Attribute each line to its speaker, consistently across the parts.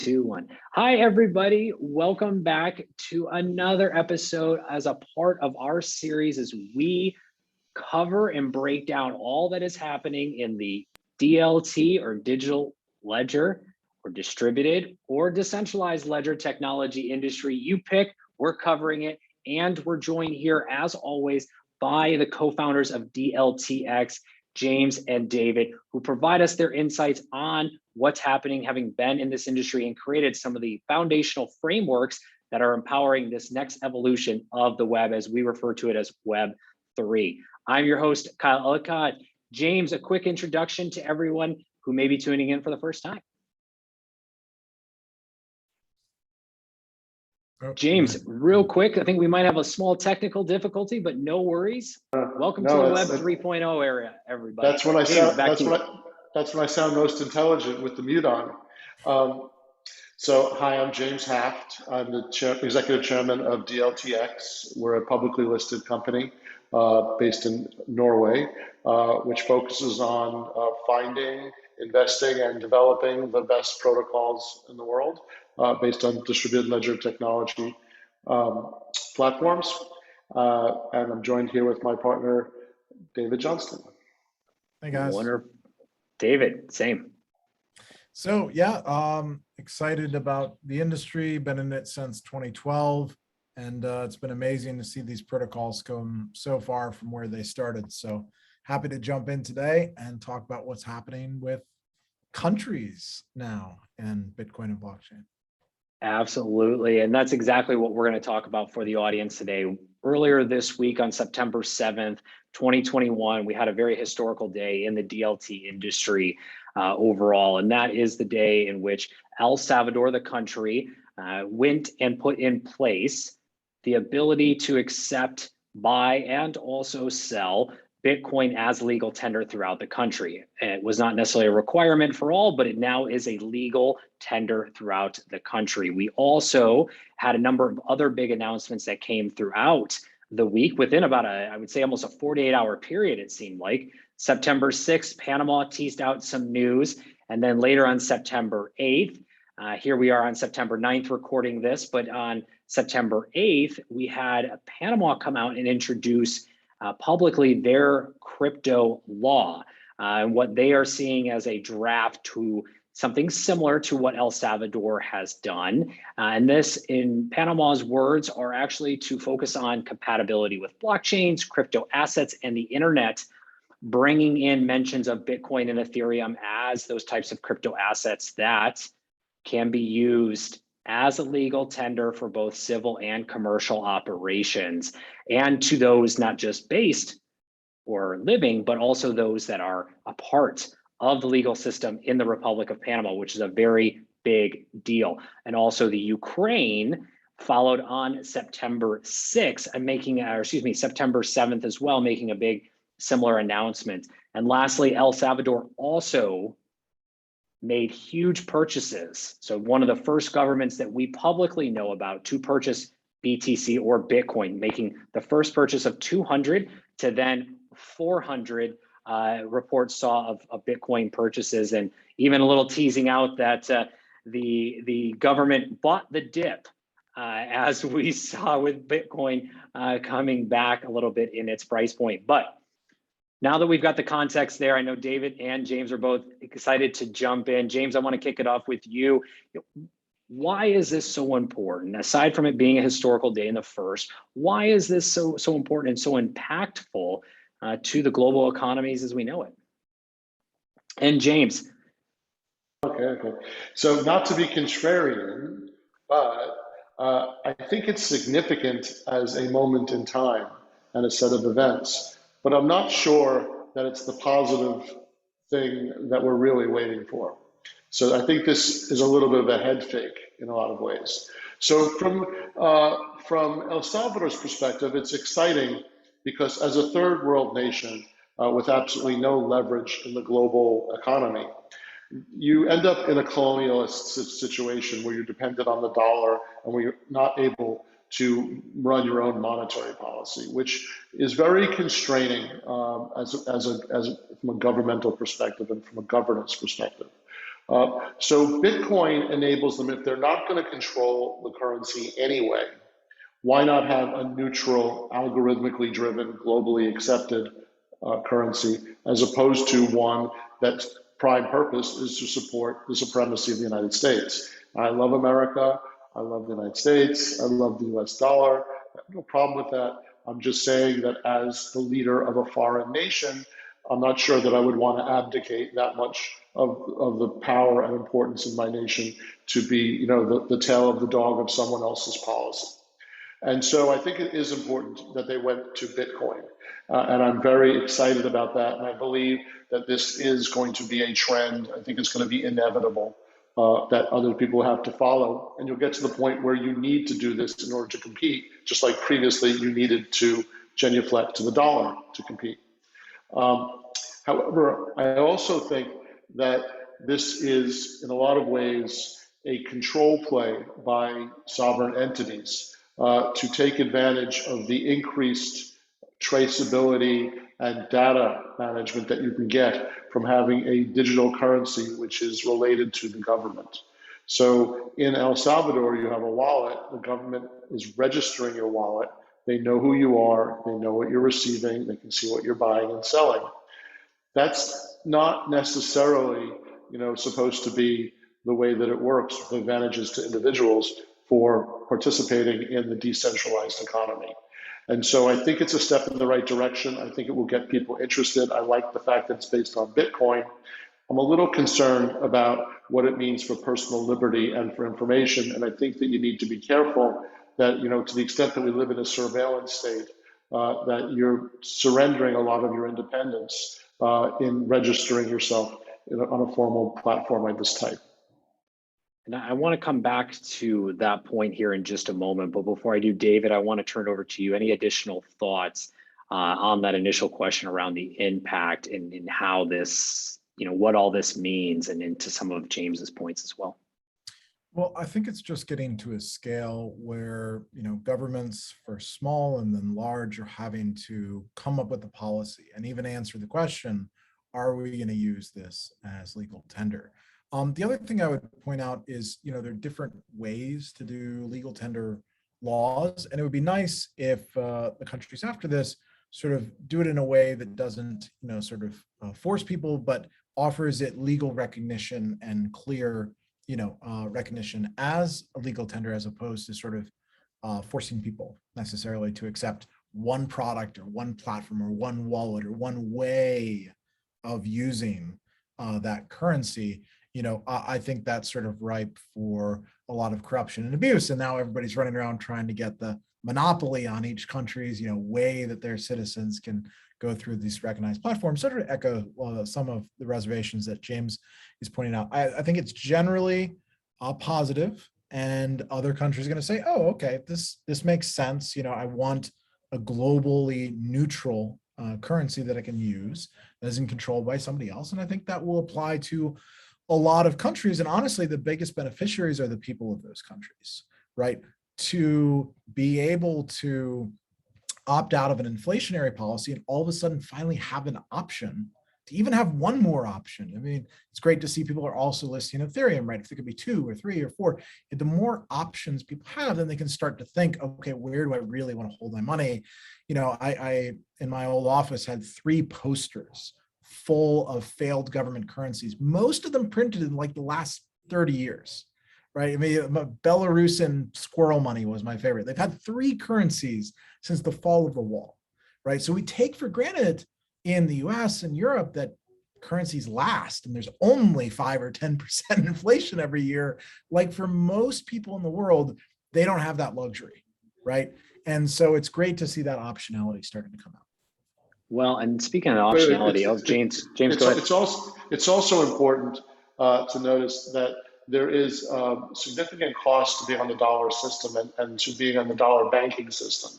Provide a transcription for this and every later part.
Speaker 1: 2, 1. Hi, everybody. Welcome back to another episode as a part of our series as we cover and break down all that is happening in the DLT or digital ledger or distributed or decentralized ledger technology industry. You pick, we're covering it. And we're joined here, as always, by the co-founders of DLTx, James and David, who provide us their insights on what's happening, having been in this industry and created some of the foundational frameworks that are empowering this next evolution of the web, as we refer to it as Web 3. I'm your host, Kyle Ellicott. James, a quick introduction to everyone who may be tuning in for the first time. James, real quick, I think we might have a small technical difficulty, but no worries. Welcome to the Web 3.0 area, everybody.
Speaker 2: That's when I sound. That's when I sound most intelligent with the mute on. So, hi, I'm James Haft. I'm the executive chairman of DLTx. We're a publicly listed company based in Norway, which focuses on finding, investing, and developing the best protocols in the world based on distributed ledger technology platforms. And I'm joined here with my partner, David Johnston.
Speaker 3: Hey, guys.
Speaker 1: Wonderful. David, same.
Speaker 3: So, yeah, excited about the industry, been in it since 2012, and it's been amazing to see these protocols come so far from where they started. So happy to jump in today and talk about what's happening with countries now and Bitcoin and blockchain.
Speaker 1: Absolutely. And that's exactly what we're going to talk about for the audience today. Earlier this week on September 7th, 2021, we had a very historical day in the DLT industry overall. And that is the day in which El Salvador, the country, went and put in place the ability to accept, buy, and also sell Bitcoin as legal tender throughout the country. It was not necessarily a requirement for all, but it now is a legal tender throughout the country. We also had a number of other big announcements that came throughout the week within about I would say almost a 48-hour period, it seemed like. September 6th, Panama teased out some news. And then later on September 8th, here we are on September 9th recording this, but on September 8th, we had Panama come out and introduce publicly their crypto law and what they are seeing as a draft to something similar to what El Salvador has done. And this, in Panama's words, are actually to focus on compatibility with blockchains, crypto assets, and the internet, bringing in mentions of Bitcoin and Ethereum as those types of crypto assets that can be used as a legal tender for both civil and commercial operations, and to those not just based or living, but also those that are a part of the legal system in the Republic of Panama, which is a very big deal. And also the Ukraine followed on September 6th and September 7th as well, making a big similar announcement. And lastly, El Salvador also made huge purchases. So one of the first governments that we publicly know about to purchase BTC or Bitcoin, making the first purchase of 200 to then 400 reports saw of Bitcoin purchases, and even a little teasing out that the government bought the dip as we saw with Bitcoin coming back a little bit in its price point. But now that we've got the context there, I know David and James are both excited to jump in. James, I want to kick it off with you. Why is this so important? Aside from it being a historical day in the first, why is this so important and so impactful to the global economies as we know it? And James.
Speaker 2: Okay. So not to be contrarian, but I think it's significant as a moment in time and a set of events. But I'm not sure that it's the positive thing that we're really waiting for. So I think this is a little bit of a head fake in a lot of ways. So from El Salvador's perspective, it's exciting because as a third world nation with absolutely no leverage in the global economy, you end up in a colonialist situation where you're dependent on the dollar and where you're not able to run your own monetary policy, which is very constraining from a governmental perspective and from a governance perspective. So Bitcoin enables them, if they're not going to control the currency anyway, why not have a neutral, algorithmically driven, globally accepted currency, as opposed to one that's prime purpose is to support the supremacy of the United States. I love America. I love the United States. I love the US dollar. I have no problem with that. I'm just saying that as the leader of a foreign nation, I'm not sure that I would want to abdicate that much of the power and importance of my nation to be, the tail of the dog of someone else's policy. And so I think it is important that they went to Bitcoin. And I'm very excited about that. And I believe that this is going to be a trend. I think it's going to be inevitable that other people have to follow. And you'll get to the point where you need to do this in order to compete, just like previously you needed to genuflect to the dollar to compete. However, I also think that this is, in a lot of ways, a control play by sovereign entities to take advantage of the increased traceability and data management that you can get from having a digital currency which is related to the government. So in El Salvador, you have a wallet. The government is registering your wallet. They know who you are. They know what you're receiving. They can see what you're buying and selling. That's not necessarily, supposed to be the way that it works with advantages to individuals for participating in the decentralized economy. And so I think it's a step in the right direction. I think it will get people interested. I like the fact that it's based on Bitcoin. I'm a little concerned about what it means for personal liberty and for information. And I think that you need to be careful that, to the extent that we live in a surveillance state, that you're surrendering a lot of your independence in registering yourself on a formal platform like this type.
Speaker 1: And I want to come back to that point here in just a moment. But before I do, David, I want to turn it over to you. Any additional thoughts on that initial question around the impact and how this, what all this means, and into some of James's points as well?
Speaker 3: Well, I think it's just getting to a scale where, governments first small and then large are having to come up with a policy and even answer the question, are we going to use this as legal tender? The other thing I would point out is, there are different ways to do legal tender laws, and it would be nice if the countries after this sort of do it in a way that doesn't, force people, but offers it legal recognition and clear, recognition as a legal tender, as opposed to sort of forcing people necessarily to accept one product or one platform or one wallet or one way of using that currency. I think that's sort of ripe for a lot of corruption and abuse. And now everybody's running around trying to get the monopoly on each country's, way that their citizens can go through these recognized platforms. So to echo some of the reservations that James is pointing out, I think it's generally positive, and other countries are going to say, oh, okay, this makes sense. I want a globally neutral currency that I can use that isn't controlled by somebody else. And I think that will apply to a lot of countries. And honestly, the biggest beneficiaries are the people of those countries, right? To be able to opt out of an inflationary policy and all of a sudden finally have an option to even have one more option. I mean, it's great to see people are also listing Ethereum, right? If there could be 2 or 3 or 4, the more options people have, then they can start to think, okay, where do I really want to hold my money? I in my old office had 3 posters full of failed government currencies, most of them printed in like the last 30 years, right? I mean, Belarusian squirrel money was my favorite. They've had 3 currencies since the fall of the wall, right? So we take for granted in the US and Europe that currencies last and there's only 5 or 10% inflation every year. Like for most people in the world, they don't have that luxury, right? And so it's great to see that optionality starting to come out.
Speaker 1: Well, and speaking of optionality, James, go ahead.
Speaker 2: It's also important to notice that there is significant cost to being on the dollar system and to being on the dollar banking system.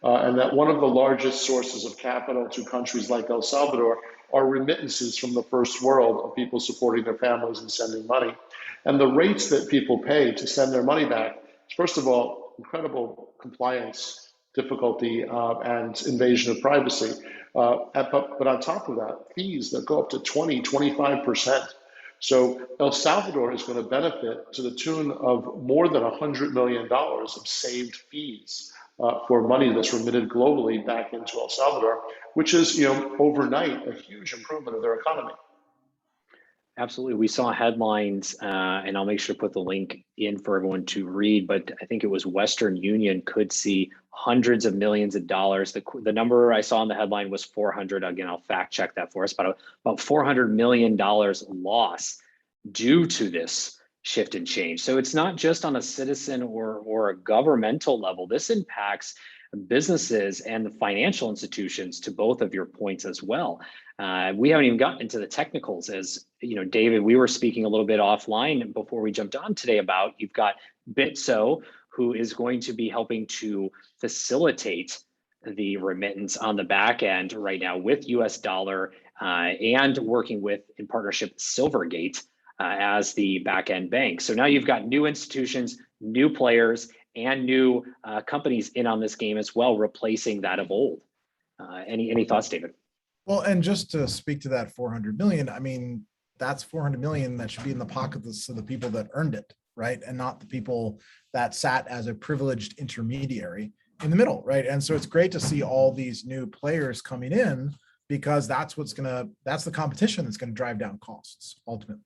Speaker 2: And that one of the largest sources of capital to countries like El Salvador are remittances from the first world of people supporting their families and sending money. And the rates that people pay to send their money back, first of all, incredible compliance difficulty and invasion of privacy. But on top of that, fees that go up to 20, 25%. So El Salvador is going to benefit to the tune of more than $100 million of saved fees for money that's remitted globally back into El Salvador, which is, overnight a huge improvement of their economy.
Speaker 1: Absolutely. We saw headlines, and I'll make sure to put the link in for everyone to read, but I think it was Western Union could see hundreds of millions of dollars. The number I saw in the headline was 400. Again, I'll fact check that for us, but about $400 million loss due to this shift and change. So it's not just on a citizen or a governmental level. This impacts businesses and the financial institutions, to both of your points as well. We haven't even gotten into the technicals. As you know, David, we were speaking a little bit offline before we jumped on today about, you've got Bitso, who is going to be helping to facilitate the remittance on the back end right now with US dollar, and working with, in partnership, Silvergate as the back end bank. So now you've got new institutions, new players, and new companies in on this game as well, replacing that of old. Any thoughts, David?
Speaker 3: Well, and just to speak to that 400 million, I mean, that's 400 million that should be in the pockets of the people that earned it, right? And not the people that sat as a privileged intermediary in the middle, right? And so it's great to see all these new players coming in, because that's the competition that's gonna drive down costs ultimately.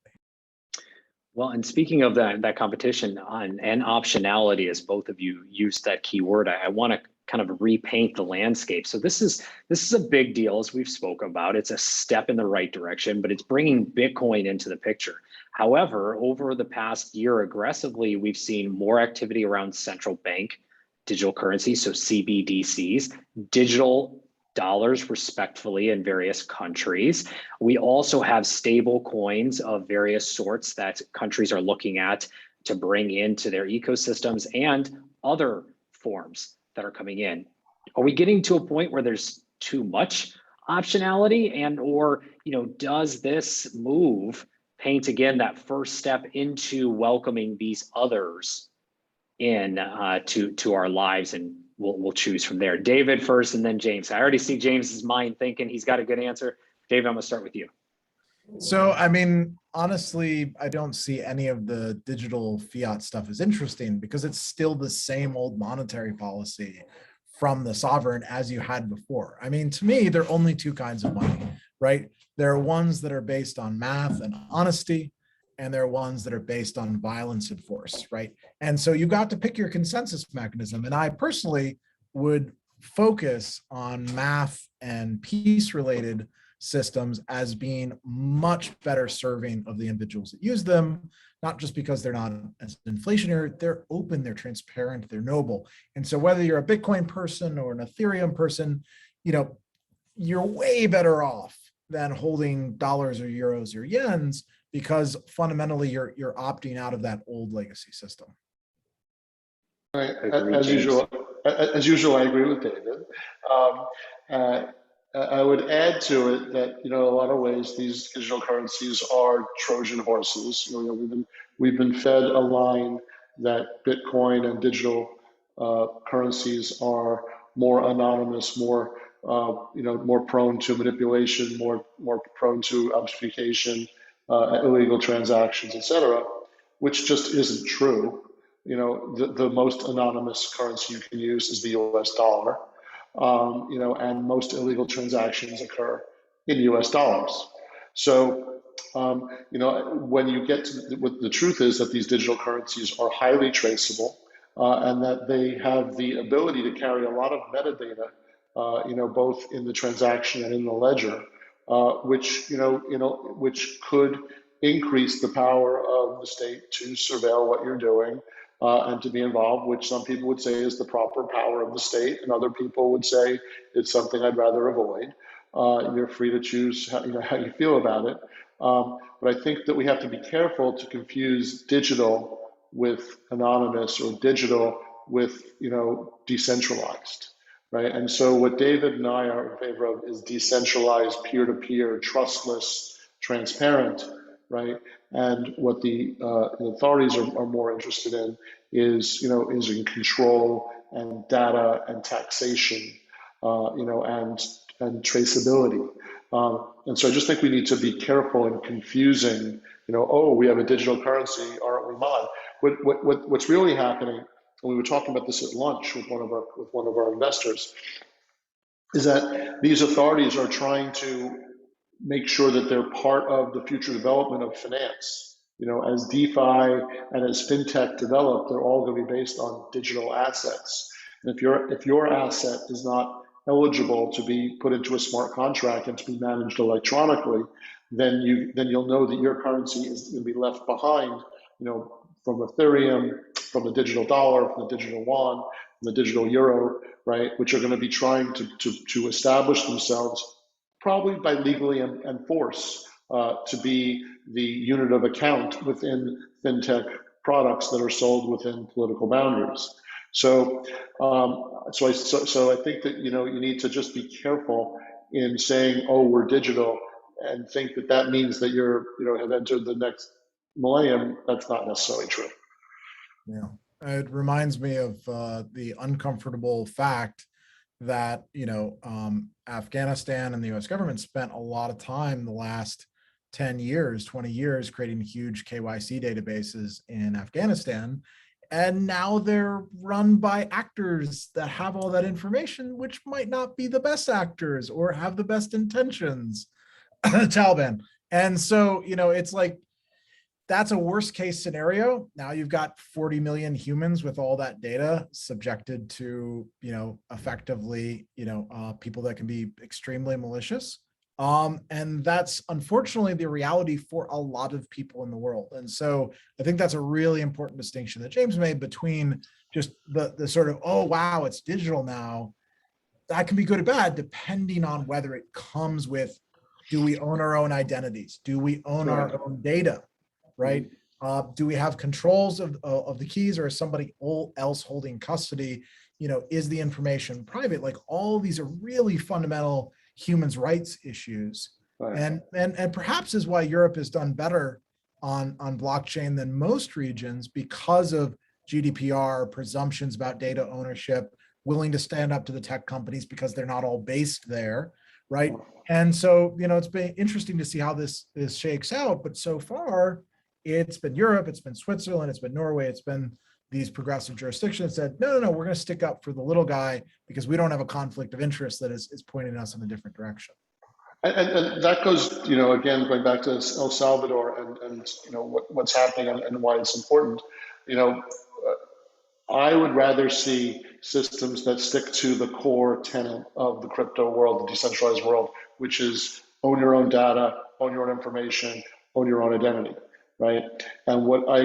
Speaker 1: Well, and speaking of that competition and optionality, as both of you used that keyword, I want to kind of repaint the landscape. So this is a big deal, as we've spoken about. It's a step in the right direction, but it's bringing Bitcoin into the picture. However, over the past year, aggressively, we've seen more activity around central bank digital currency, so CBDCs, digital dollars, respectfully, in various countries. We also have stable coins of various sorts that countries are looking at to bring into their ecosystems, and other forms that are coming in. Are we getting to a point where there's too much optionality, and or does this move paint again that first step into welcoming these others in to our lives, and we'll choose from there? David first, and then James. I already see James's mind thinking he's got a good answer. David, I'm gonna start with you.
Speaker 3: So, I mean, honestly, I don't see any of the digital fiat stuff as interesting, because it's still the same old monetary policy from the sovereign as you had before. I mean, to me, there are only two kinds of money, right? There are ones that are based on math and honesty, and there are ones that are based on violence and force, right? And so you've got to pick your consensus mechanism. And I personally would focus on math and peace-related systems as being much better serving of the individuals that use them, not just because they're not as inflationary, they're open, they're transparent, they're noble. And so whether you're a Bitcoin person or an Ethereum person, you're way better off than holding dollars or euros or yens, because fundamentally you're opting out of that old legacy system.
Speaker 2: Right. As usual, I agree with David. I would add to it that in a lot of ways these digital currencies are Trojan horses. We've been fed a line that Bitcoin and digital currencies are more anonymous, more more prone to manipulation, more prone to obfuscation, illegal transactions, etc., which just isn't true. The most anonymous currency you can use is the US dollar. And most illegal transactions occur in US dollars. So, when you get to what the truth is, that these digital currencies are highly traceable, and that they have the ability to carry a lot of metadata, both in the transaction and in the ledger, which could increase the power of the state to surveil what you're doing, and to be involved, which some people would say is the proper power of the state, and other people would say it's something I'd rather avoid. You're free to choose how you feel about it. But I think that we have to be careful to confuse digital with anonymous, or digital with decentralized, right? And so what David and I are in favor of is decentralized, peer-to-peer, trustless, transparent, right? And what the authorities are more interested in is in control and data and taxation, and traceability. And so I just think we need to be careful in confusing oh, we have a digital currency, aren't we mod? What's really happening, and we were talking about this at lunch with one of our investors, is that these authorities are trying to make sure that they're part of the future development of finance. As DeFi and as fintech develop, they're all going to be based on digital assets. And if your asset is not eligible to be put into a smart contract and to be managed electronically, then you'll know that your currency is going to be left behind. From Ethereum, from the digital dollar, from the digital yuan, from the digital euro, right? Which are going to be trying to establish themselves, probably by legally and force, to be the unit of account within fintech products that are sold within political boundaries. So I think that you need to just be careful in saying, oh, we're digital, and think that means that you're have entered the next millennium. That's not necessarily true.
Speaker 3: Yeah, it reminds me of the uncomfortable fact that Afghanistan and the U.S. government spent a lot of time the last 10 years, 20 years creating huge KYC databases in Afghanistan. And now they're run by actors that have all that information, which might not be the best actors or have the best intentions, Taliban. And so, it's like, that's a worst case scenario. Now you've got 40 million humans with all that data subjected to, effectively, people that can be extremely malicious. And that's unfortunately the reality for a lot of people in the world. And so I think that's a really important distinction that James made between just the sort of, oh, wow, it's digital now. That can be good or bad, depending on whether it comes with, do we own our own identities? Do we own our own data? Right? Do we have controls of the keys, or is somebody else holding custody? Is the information private? Like, all these are really fundamental human rights issues. Right. And perhaps is why Europe has done better on blockchain than most regions, because of GDPR, presumptions about data ownership, willing to stand up to the tech companies because they're not all based there, right? And so, it's been interesting to see how this shakes out. But so far, it's been Europe, it's been Switzerland, it's been Norway, it's been these progressive jurisdictions that said, no, we're going to stick up for the little guy because we don't have a conflict of interest that is pointing us in a different direction.
Speaker 2: And that goes, again, going back to El Salvador and what's happening and why it's important. I would rather see systems that stick to the core tenet of the crypto world, the decentralized world, which is own your own data, own your own information, own your own identity. Right, and what I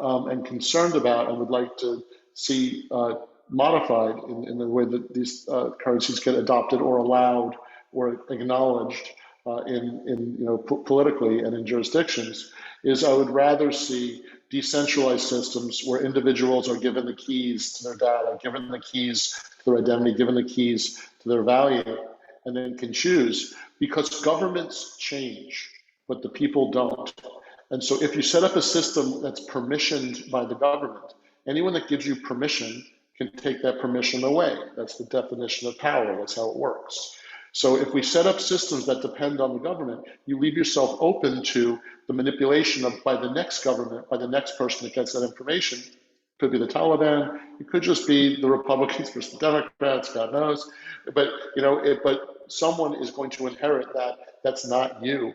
Speaker 2: am concerned about and would like to see modified in the way that these currencies get adopted or allowed or acknowledged politically and in jurisdictions is, I would rather see decentralized systems where individuals are given the keys to their data, given the keys to their identity, given the keys to their value, and then can choose, because governments change, but the people don't. And so if you set up a system that's permissioned by the government, anyone that gives you permission can take that permission away. That's the definition of power. That's how it works. So if we set up systems that depend on the government, you leave yourself open to the manipulation by the next government, by the next person that gets that information. It could be the Taliban. It could just be the Republicans versus the Democrats. God knows. But but someone is going to inherit that. That's not you.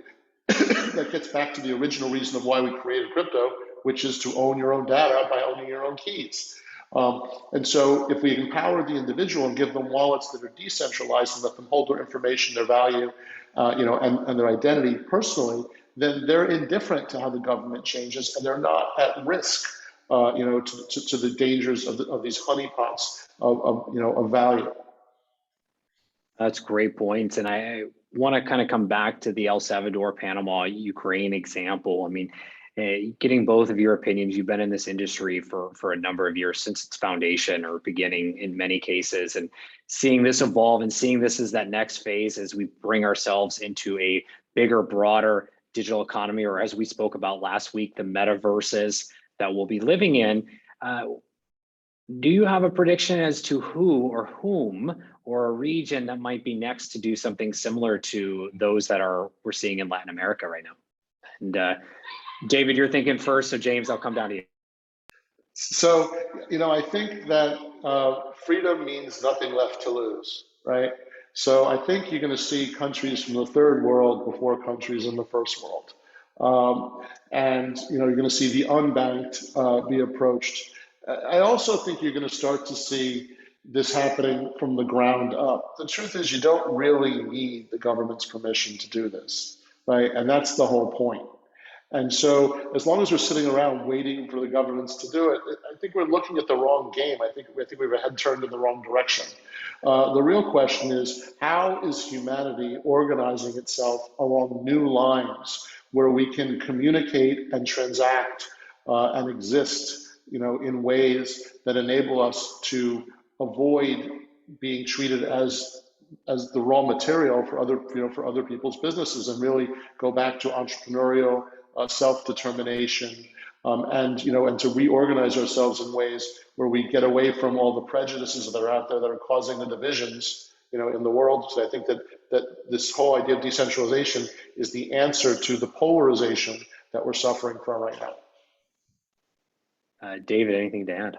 Speaker 2: That gets back to the original reason of why we created crypto, which is to own your own data by owning your own keys. And so if we empower the individual and give them wallets that are decentralized and let them hold their information, their value, and their identity personally, then they're indifferent to how the government changes, and they're not at risk, to the dangers of these honeypots of value.
Speaker 1: That's great points. And I want to kind of come back to the El Salvador, Panama, Ukraine example. I mean, getting both of your opinions, you've been in this industry for a number of years, since its foundation or beginning in many cases, and seeing this evolve and seeing this as that next phase as we bring ourselves into a bigger, broader digital economy, or as we spoke about last week, the metaverses that we'll be living in. Do you have a prediction as to who or whom or a region that might be next to do something similar to those that we're seeing in Latin America right now? And David, you're thinking first, so James, I'll come down to you.
Speaker 2: So, I think that freedom means nothing left to lose, right? So I think you're going to see countries from the third world before countries in the first world. And, you're going to see the unbanked be approached. I also think you're going to start to see this happening from the ground up. The truth is you don't really need the government's permission to do this, right? And that's the whole point. And so as long as we're sitting around waiting for the governments to do it, I think we're looking at the wrong game. I think we have a head turned in the wrong direction. The real question is, how is humanity organizing itself along new lines where we can communicate and transact and exist, in ways that enable us to avoid being treated as the raw material for other people's businesses, and really go back to entrepreneurial self-determination, and to reorganize ourselves in ways where we get away from all the prejudices that are out there that are causing the divisions, in the world. So I think that this whole idea of decentralization is the answer to the polarization that we're suffering from right now.
Speaker 1: David, anything to add?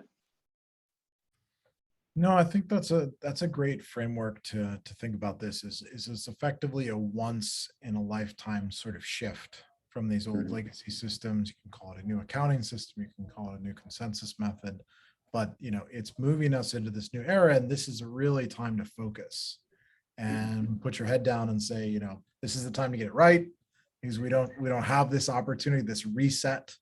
Speaker 3: No, I think that's a great framework to think about this. Is it's effectively a once in a lifetime sort of shift from these old legacy systems. You can call it a new accounting system, you can call it a new consensus method, but it's moving us into this new era, and this is a really time to focus and put your head down and say, this is the time to get it right, because we don't have this opportunity, this reset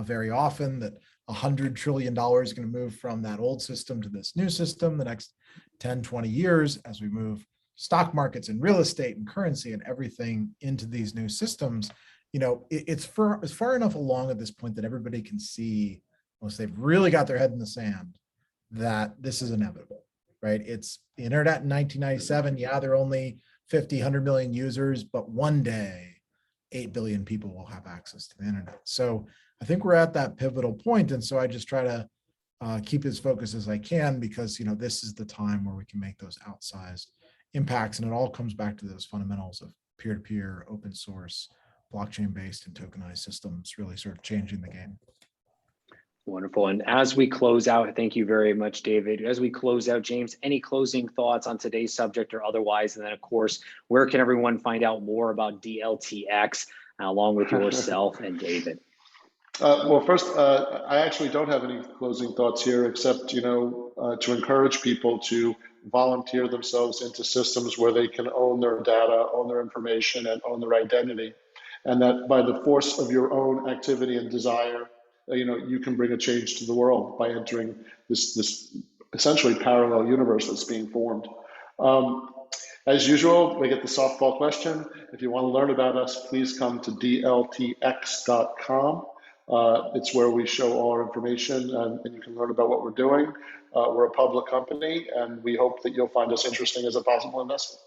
Speaker 3: very often, that $100 trillion is going to move from that old system to this new system the next 10, 20 years, as we move stock markets and real estate and currency and everything into these new systems. It's far enough along at this point that everybody can see, unless they've really got their head in the sand, that this is inevitable, right? It's the internet in 1997. Yeah, there are only 50, 100 million users, but one day, 8 billion people will have access to the internet. So I think we're at that pivotal point. And so I just try to keep as focused as I can, because, this is the time where we can make those outsized impacts. And it all comes back to those fundamentals of peer-to-peer, open source, blockchain-based and tokenized systems, really sort of changing the game.
Speaker 1: Wonderful. And as we close out, thank you very much, David. As we close out, James, any closing thoughts on today's subject or otherwise? And then, of course, where can everyone find out more about DLTx along with yourself and David?
Speaker 2: Well, first, I actually don't have any closing thoughts here, except, to encourage people to volunteer themselves into systems where they can own their data, own their information, and own their identity. And that by the force of your own activity and desire, you can bring a change to the world by entering this essentially parallel universe that's being formed. As usual, we get the softball question. If you want to learn about us, please come to DLTx.com. It's where we show all our information, and you can learn about what we're doing. We're a public company, and we hope that you'll find us interesting as a possible investment.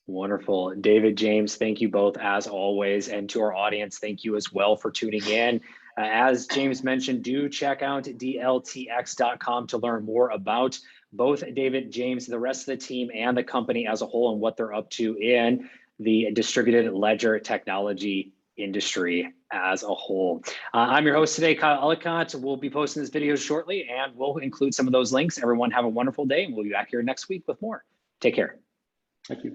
Speaker 1: Wonderful. David, James, thank you both as always. And to our audience, thank you as well for tuning in. As James mentioned, do check out DLTx.com to learn more about both David, James, the rest of the team, and the company as a whole, and what they're up to in the distributed ledger technology industry as a whole. I'm your host today, Kyle Ellicott. We'll be posting this video shortly, and we'll include some of those links. Everyone have a wonderful day, and we'll be back here next week with more. Take care.
Speaker 2: Thank you.